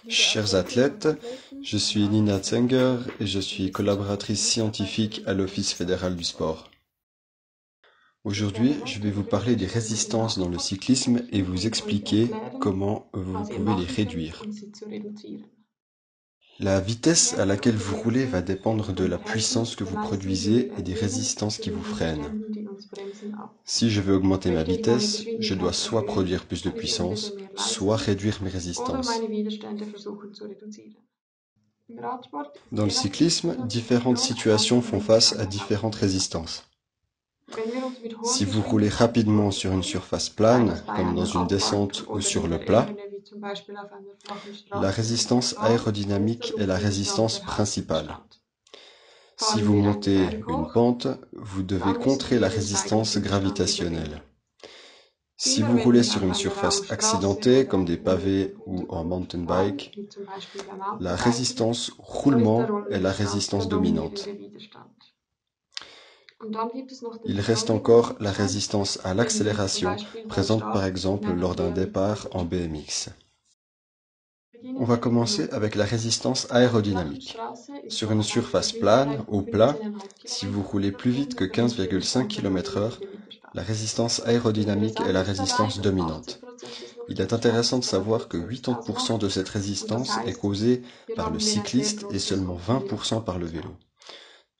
Chers athlètes, je suis Nina Zenger et je suis collaboratrice scientifique à l'Office fédéral du sport. Aujourd'hui, je vais vous parler des résistances dans le cyclisme et vous expliquer comment vous pouvez les réduire. La vitesse à laquelle vous roulez va dépendre de la puissance que vous produisez et des résistances qui vous freinent. Si je veux augmenter ma vitesse, je dois soit produire plus de puissance, soit réduire mes résistances. Dans le cyclisme, différentes situations font face à différentes résistances. Si vous roulez rapidement sur une surface plane, comme dans une descente ou sur le plat, la résistance aérodynamique est la résistance principale. Si vous montez une pente, vous devez contrer la résistance gravitationnelle. Si vous roulez sur une surface accidentée, comme des pavés ou en mountain bike, la résistance roulement est la résistance dominante. Il reste encore la résistance à l'accélération, présente par exemple lors d'un départ en BMX. On va commencer avec la résistance aérodynamique. Sur une surface plane, au plat, si vous roulez plus vite que 15,5 km/h, la résistance aérodynamique est la résistance dominante. Il est intéressant de savoir que 80% de cette résistance est causée par le cycliste et seulement 20% par le vélo.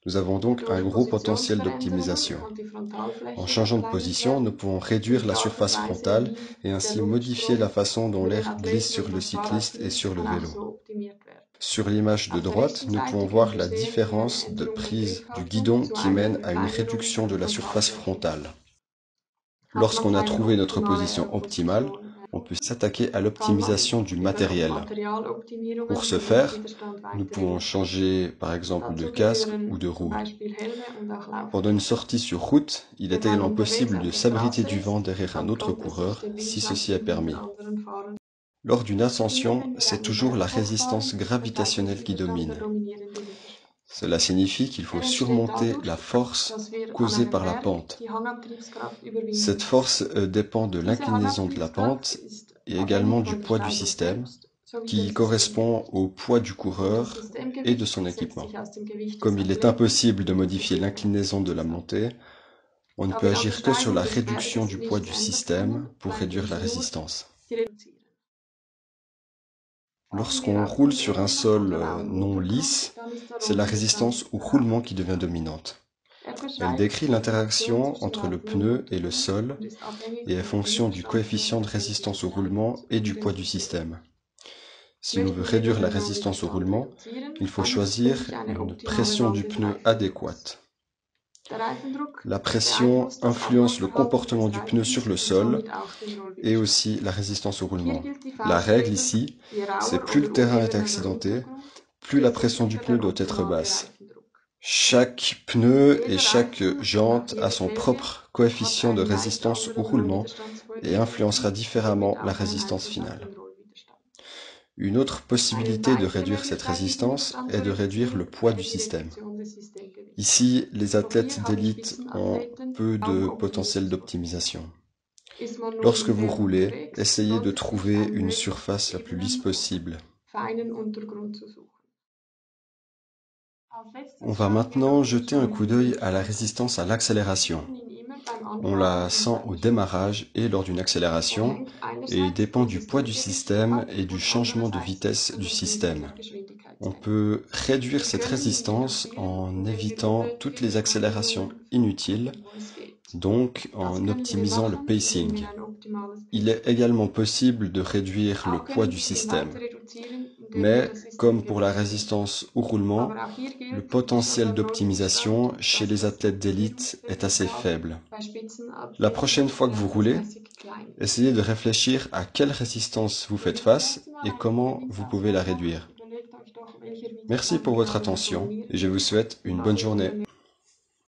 Nous avons donc un gros potentiel d'optimisation. En changeant de position, nous pouvons réduire la surface frontale et ainsi modifier la façon dont l'air glisse sur le cycliste et sur le vélo. Sur l'image de droite, nous pouvons voir la différence de prise du guidon qui mène à une réduction de la surface frontale. Lorsqu'on a trouvé notre position optimale, on peut s'attaquer à l'optimisation du matériel. Pour ce faire, nous pouvons changer par exemple de casque ou de roue. Pendant une sortie sur route, il est également possible de s'abriter du vent derrière un autre coureur si ceci est permis. Lors d'une ascension, c'est toujours la résistance gravitationnelle qui domine. Cela signifie qu'il faut surmonter la force causée par la pente. Cette force dépend de l'inclinaison de la pente et également du poids du système, qui correspond au poids du coureur et de son équipement. Comme il est impossible de modifier l'inclinaison de la montée, on ne peut agir que sur la réduction du poids du système pour réduire la résistance. Lorsqu'on roule sur un sol non lisse, c'est la résistance au roulement qui devient dominante. Elle décrit l'interaction entre le pneu et le sol et est fonction du coefficient de résistance au roulement et du poids du système. Si l'on veut réduire la résistance au roulement, il faut choisir une pression du pneu adéquate. La pression influence le comportement du pneu sur le sol et aussi la résistance au roulement. La règle ici, c'est plus le terrain est accidenté, plus la pression du pneu doit être basse. Chaque pneu et chaque jante a son propre coefficient de résistance au roulement et influencera différemment la résistance finale. Une autre possibilité de réduire cette résistance est de réduire le poids du système. Ici, les athlètes d'élite ont peu de potentiel d'optimisation. Lorsque vous roulez, essayez de trouver une surface la plus lisse possible. On va maintenant jeter un coup d'œil à la résistance à l'accélération. On la sent au démarrage et lors d'une accélération et dépend du poids du système et du changement de vitesse du système. On peut réduire cette résistance en évitant toutes les accélérations inutiles, donc en optimisant le pacing. Il est également possible de réduire le poids du système. Mais, comme pour la résistance au roulement, le potentiel d'optimisation chez les athlètes d'élite est assez faible. La prochaine fois que vous roulez, essayez de réfléchir à quelle résistance vous faites face et comment vous pouvez la réduire. Merci pour votre attention et je vous souhaite une bonne journée.